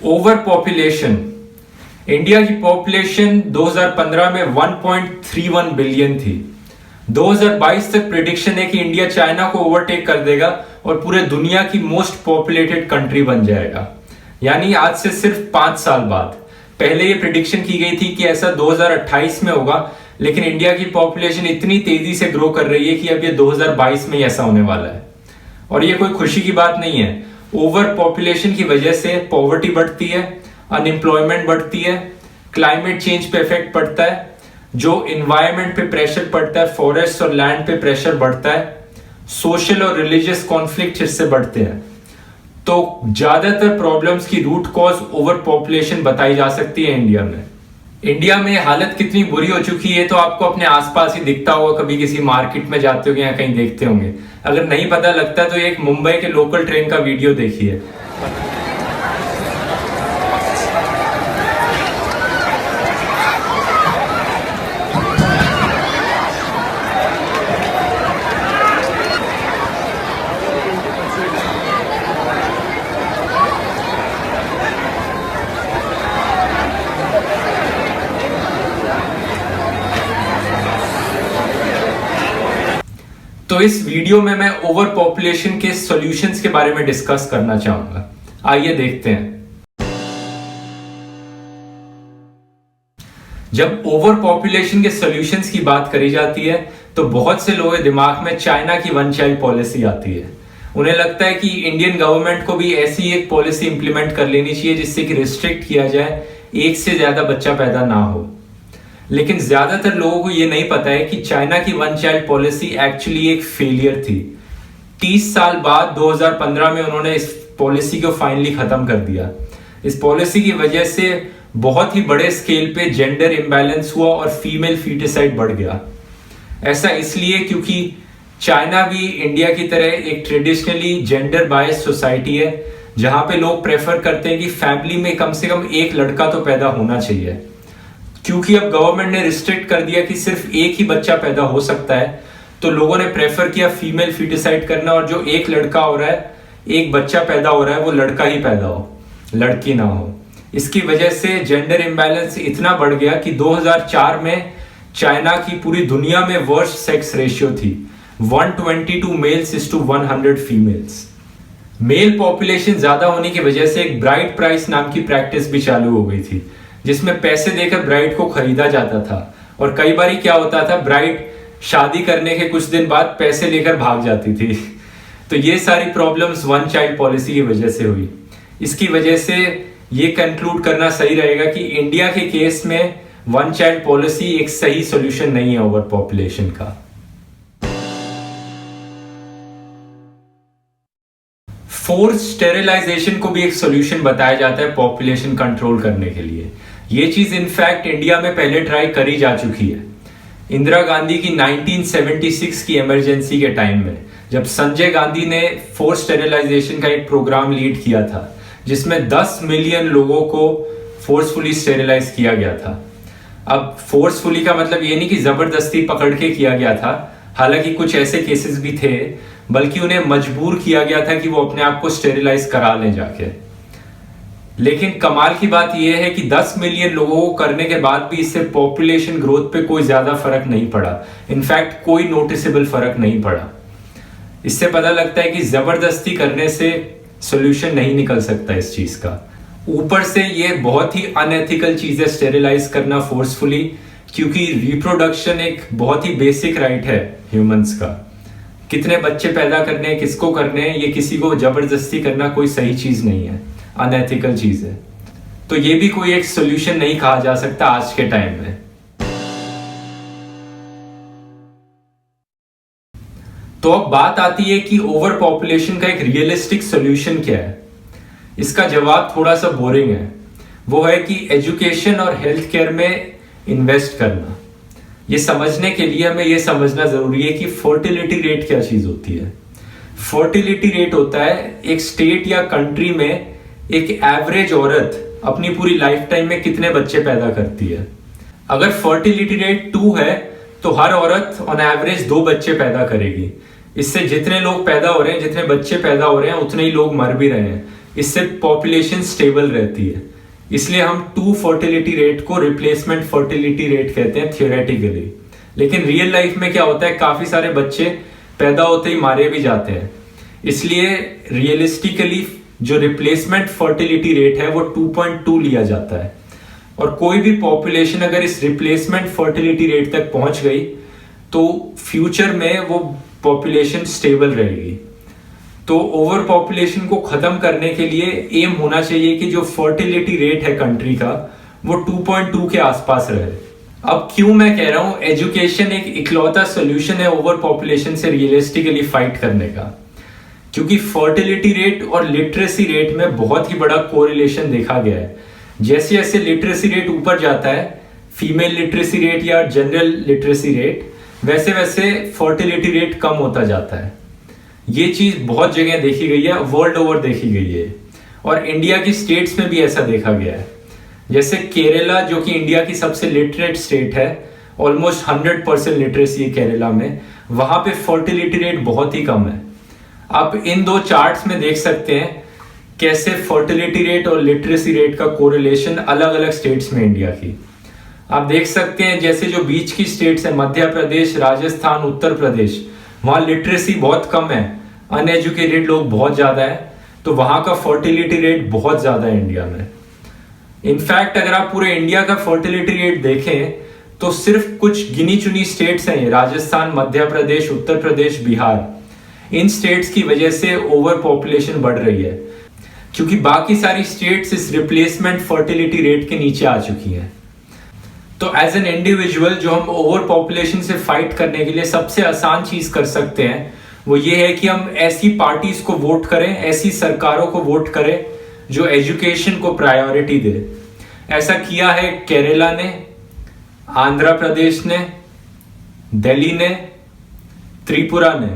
Over population. India की population 2015 में 1.31 billion थी। 2022 तक प्रिडिक्शन है कि इंडिया चाइना को ओवरटेक कर देगा और पूरे दुनिया की मोस्ट पॉपुलेटेड कंट्री बन जाएगा। यानी आज से सिर्फ 5 साल बाद। पहले ये प्रिडिक्शन की गई थी कि ऐसा 2028 में होगा, लेकिन इंडिया की पॉपुलेशन इतनी तेजी से ग्रो कर रही है कि अब ये 2022 में ऐसा होने वाला है। और ये कोई खुशी की बात नहीं है। ओवर पॉपुलेशन की वजह से पॉवर्टी बढ़ती है, अनएम्प्लॉयमेंट बढ़ती है, क्लाइमेट चेंज पे इफेक्ट पड़ता है, जो इन्वायरमेंट पे प्रेशर पड़ता है, फॉरेस्ट और लैंड पे प्रेशर बढ़ता है, सोशल और रिलीजियस कॉन्फ्लिक्ट इससे बढ़ते हैं। तो ज्यादातर प्रॉब्लम्स की रूट कॉज ओवर पॉपुलेशन बताई जा सकती है इंडिया में। इंडिया में हालत कितनी बुरी हो चुकी है तो आपको अपने आसपास ही दिखता होगा, कभी किसी मार्केट में जाते होंगे या कहीं देखते होंगे। अगर नहीं पता लगता तो एक मुंबई के लोकल ट्रेन का वीडियो देखिए। तो इस वीडियो में मैं ओवर पॉपुलेशन के सॉल्यूशंस के बारे में डिस्कस करना चाहूंगा। आइए देखते हैं। जब ओवर पॉपुलेशन के सॉल्यूशंस की बात करी जाती है तो बहुत से लोगों के दिमाग में चाइना की वन चाइल्ड पॉलिसी आती है। उन्हें लगता है कि इंडियन गवर्नमेंट को भी ऐसी एक पॉलिसी इंप्लीमेंट कर लेनी चाहिए जिससे कि रिस्ट्रिक्ट किया जाए, एक से ज्यादा बच्चा पैदा ना हो। लेकिन ज्यादातर लोगों को यह नहीं पता है कि चाइना की वन चाइल्ड पॉलिसी एक्चुअली एक फेलियर थी। 30 साल बाद 2015 में उन्होंने इस पॉलिसी को फाइनली खत्म कर दिया। इस पॉलिसी की वजह से बहुत ही बड़े स्केल पे जेंडर इंबैलेंस हुआ और फीमेल फीटिसाइड बढ़ गया। ऐसा इसलिए क्योंकि चाइना भी इंडिया की तरह एक ट्रेडिशनली जेंडर बायस्ड सोसाइटी है, जहां पे लोग प्रेफर करते हैं कि फैमिली में कम से कम एक लड़का तो पैदा होना चाहिए। क्योंकि अब गवर्नमेंट ने रिस्ट्रिक्ट कर दिया कि सिर्फ एक ही बच्चा पैदा हो सकता है, तो लोगों ने प्रेफर किया फीमेल फीटिसाइड करना, और जो एक लड़का हो रहा है, एक बच्चा पैदा हो रहा है, वो लड़का ही पैदा हो, लड़की ना हो। इसकी वजह से जेंडर इम्बैलेंस इतना बढ़ गया कि 2004 में चाइना की पूरी दुनिया में वर्स्ट सेक्स रेशियो थी 122 males is to 100 females. Male population ज्यादा होने की वजह से एक ब्राइड प्राइस नाम की प्रैक्टिस भी चालू हो गई थी, जिसमें पैसे देकर ब्राइड को खरीदा जाता था। और कई बार क्या होता था, ब्राइड शादी करने के कुछ दिन बाद पैसे लेकर भाग जाती थी। तो ये सारी प्रॉब्लम्स वन चाइल्ड पॉलिसी की वजह से हुई। इसकी वजह से ये कंक्लूड करना सही रहेगा कि इंडिया के केस में वन चाइल्ड पॉलिसी एक सही सॉल्यूशन नहीं है ओवर पॉपुलेशन का। फोर्स स्टेरिलाइजेशन को भी एक सॉल्यूशन बताया जाता है पॉपुलेशन कंट्रोल करने के लिए। ये चीज इनफैक्ट इंडिया में पहले ट्राई करी जा चुकी है। इंदिरा गांधी की 1976 की इमरजेंसी के टाइम में जब संजय गांधी ने फोर्स स्टेरिलाइजेशन का एक प्रोग्राम लीड किया था, जिसमें 10 मिलियन लोगों को फोर्सफुली स्टेरिलाइज किया गया था। अब फोर्सफुली का मतलब ये नहीं कि जबरदस्ती पकड़ के किया गया था, हालांकि कुछ ऐसे केसेस भी थे, बल्कि उन्हें मजबूर किया गया था कि वो अपने आप को स्टेरिलाइज करा लें जाके। लेकिन कमाल की बात यह है कि 10 मिलियन लोगों को करने के बाद भी इससे पॉपुलेशन ग्रोथ पे कोई ज्यादा फर्क नहीं पड़ा। इनफैक्ट कोई नोटिसेबल फर्क नहीं पड़ा। इससे पता लगता है कि जबरदस्ती करने से सॉल्यूशन नहीं निकल सकता इस चीज का। ऊपर से ये बहुत ही अनएथिकल चीज है स्टेरिलाइज करना फोर्सफुली, क्योंकि रिप्रोडक्शन एक बहुत ही बेसिक राइट है ह्यूमंस का। कितने बच्चे पैदा करने हैं, किसको करने हैं, ये किसी को जबरदस्ती करना कोई सही चीज नहीं है, अनएथिकल चीज है। तो ये भी कोई एक सॉल्यूशन नहीं कहा जा सकता आज के टाइम में। तो अब बात आती है कि ओवर पॉपुलेशन का एक रियलिस्टिक सॉल्यूशन क्या है। इसका जवाब थोड़ा सा बोरिंग है। वो है कि एजुकेशन और हेल्थ केयर में इन्वेस्ट करना। ये समझने के लिए हमें ये समझना जरूरी है कि फर्टिलिटी रेट क्या चीज होती है। फर्टिलिटी रेट होता है एक स्टेट या कंट्री में एक एवरेज औरत अपनी पूरी लाइफ टाइम में कितने बच्चे पैदा करती है। अगर फर्टिलिटी रेट 2 है तो हर औरत ऑन एवरेज 2 बच्चे पैदा करेगी। इससे जितने लोग पैदा हो रहे हैं, जितने बच्चे पैदा हो रहे हैं, उतने ही लोग मर भी रहे हैं, इससे पॉपुलेशन स्टेबल रहती है। इसलिए हम 2 फर्टिलिटी रेट को रिप्लेसमेंट फर्टिलिटी रेट कहते हैं थियोरेटिकली। लेकिन रियल लाइफ में क्या होता है, काफी सारे बच्चे पैदा होते ही मारे भी जाते हैं। इसलिए रियलिस्टिकली जो रिप्लेसमेंट फर्टिलिटी रेट है वो 2.2 लिया जाता है। और कोई भी पॉपुलेशन अगर इस रिप्लेसमेंट फर्टिलिटी रेट तक पहुंच गई तो फ्यूचर में वो पॉपुलेशन स्टेबल रहेगी। तो ओवर पॉपुलेशन को खत्म करने के लिए एम होना चाहिए कि जो फर्टिलिटी रेट है कंट्री का वो 2.2 के आसपास रहे। अब क्यों मैं कह रहा हूं एजुकेशन एक इकलौता सोल्यूशन है ओवर पॉपुलेशन से रियलिस्टिकली फाइट करने का, क्योंकि फर्टिलिटी रेट और लिटरेसी रेट में बहुत ही बड़ा कोरिलेशन देखा गया है। जैसे जैसे लिटरेसी रेट ऊपर जाता है, फीमेल लिटरेसी रेट या जनरल लिटरेसी रेट, वैसे वैसे फर्टिलिटी रेट कम होता जाता है। ये चीज बहुत जगह देखी गई है, वर्ल्ड ओवर देखी गई है, और इंडिया की स्टेट्स में भी ऐसा देखा गया है। जैसे केरला जो कि इंडिया की सबसे लिटरेट स्टेट है, ऑलमोस्ट 100% लिटरेसी है केरला में, वहां पे फर्टिलिटी रेट बहुत ही कम है। आप इन 2 चार्ट्स में देख सकते हैं कैसे फर्टिलिटी रेट और लिटरेसी रेट का कोरिलेशन अलग अलग स्टेट्स में इंडिया की। आप देख सकते हैं जैसे जो बीच की स्टेट्स है, मध्य प्रदेश, राजस्थान, उत्तर प्रदेश, वहां लिटरेसी बहुत कम है, अनएजुकेटेड लोग बहुत ज्यादा है, तो वहां का फर्टिलिटी रेट बहुत ज्यादा है इंडिया में। इनफैक्ट अगर आप पूरे इंडिया का फर्टिलिटी रेट देखें तो सिर्फ कुछ गिनी चुनी स्टेट्स हैं, राजस्थान, मध्य प्रदेश, उत्तर प्रदेश, बिहार, इन स्टेट्स की वजह से ओवर पॉपुलेशन बढ़ रही है, क्योंकि बाकी सारी स्टेट्स इस रिप्लेसमेंट फर्टिलिटी रेट के नीचे आ चुकी हैं। तो एज एन इंडिविजुअल जो हम ओवर पॉपुलेशन से फाइट करने के लिए सबसे आसान चीज कर सकते हैं वो ये है कि हम ऐसी पार्टीज को वोट करें, ऐसी सरकारों को वोट करें जो एजुकेशन को प्रायोरिटी दे। ऐसा किया है केरला ने, आंध्र प्रदेश ने, दिल्ली ने, त्रिपुरा ने।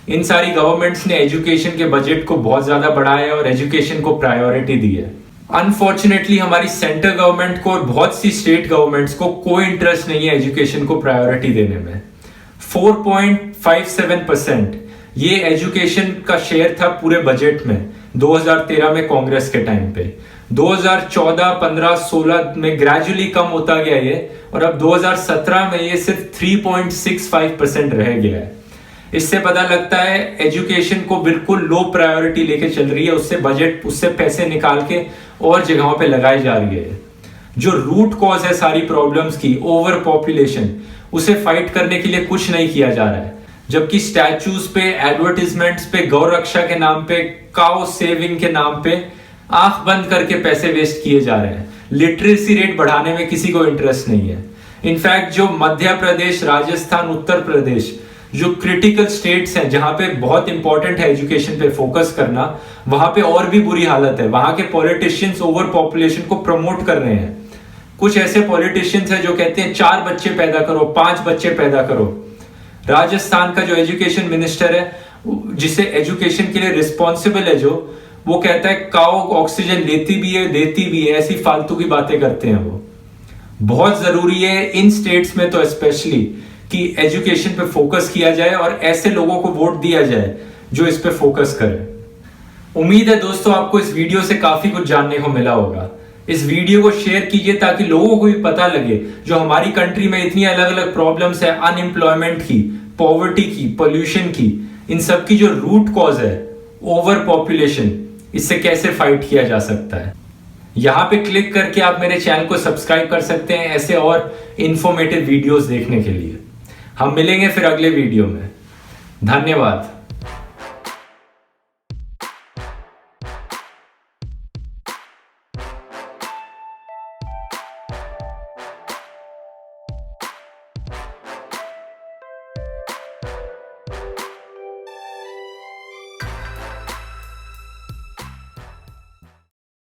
इन सारी गवर्नमेंट्स ने एजुकेशन के बजट को बहुत ज्यादा बढ़ाया और एजुकेशन को प्रायोरिटी दी है। अनफॉर्चुनेटली हमारी सेंट्रल गवर्नमेंट को और बहुत सी स्टेट गवर्नमेंट्स को कोई इंटरेस्ट नहीं है एजुकेशन को प्रायोरिटी देने में। 4.57% ये एजुकेशन का शेयर था पूरे बजट में 2013 में कांग्रेस के टाइम पे। 2014, 15, 16 में ग्रेजुअली कम होता गया ये, और अब 2017 में ये सिर्फ 3.65% रह गया है। इससे पता लगता है एजुकेशन को बिल्कुल लो प्रायोरिटी लेके चल रही है, उससे पैसे निकाल के और जगहों पे लगाई जा रही है। जो रूट कॉज है सारी प्रॉब्लम्स की, ओवर पॉपुलेशन, उसे फाइट करने के लिए कुछ नहीं किया जा रहा है। जबकि स्टैचूज पे, एडवर्टीजमेंट्स पे, गौ रक्षा के नाम पे, काउ सेविंग के नाम पे आंख बंद करके पैसे वेस्ट किए जा रहे हैं। लिटरेसी रेट बढ़ाने में किसी को इंटरेस्ट नहीं है। इनफैक्ट जो मध्य प्रदेश, राजस्थान, उत्तर प्रदेश जो क्रिटिकल स्टेट्स हैं जहां पे बहुत इंपॉर्टेंट है एजुकेशन पे फोकस करना, वहां पे और भी बुरी हालत है। वहां के पॉलिटिशियंस ओवर पॉपुलेशन को प्रमोट कर रहे हैं। कुछ ऐसे पॉलिटिशियंस हैं जो कहते हैं 4 बच्चे पैदा करो, 5 बच्चे पैदा करो। राजस्थान का जो एजुकेशन मिनिस्टर है, जिसे एजुकेशन के लिए रिस्पॉन्सिबल है, जो वो कहता है काऊ ऑक्सीजन लेती भी है, देती भी है, ऐसी फालतू की बातें करते हैं वो। बहुत जरूरी है इन स्टेट्स में तो स्पेशली कि एजुकेशन पे फोकस किया जाए और ऐसे लोगों को वोट दिया जाए जो इस पे फोकस करें। उम्मीद है दोस्तों आपको इस वीडियो से काफी कुछ जानने को मिला होगा। इस वीडियो को शेयर कीजिए ताकि लोगों को भी पता लगे जो हमारी कंट्री में इतनी अलग अलग प्रॉब्लम्स है, अनएम्प्लॉयमेंट की, पॉवर्टी की, पोल्यूशन की, इन सब की जो रूट कॉज है ओवर पॉपुलेशन, इससे कैसे फाइट किया जा सकता है। यहां पे क्लिक करके आप मेरे चैनल को सब्सक्राइब कर सकते हैं ऐसे और इंफॉर्मेटिव वीडियोस देखने के लिए। हम मिलेंगे फिर अगले वीडियो में। धन्यवाद।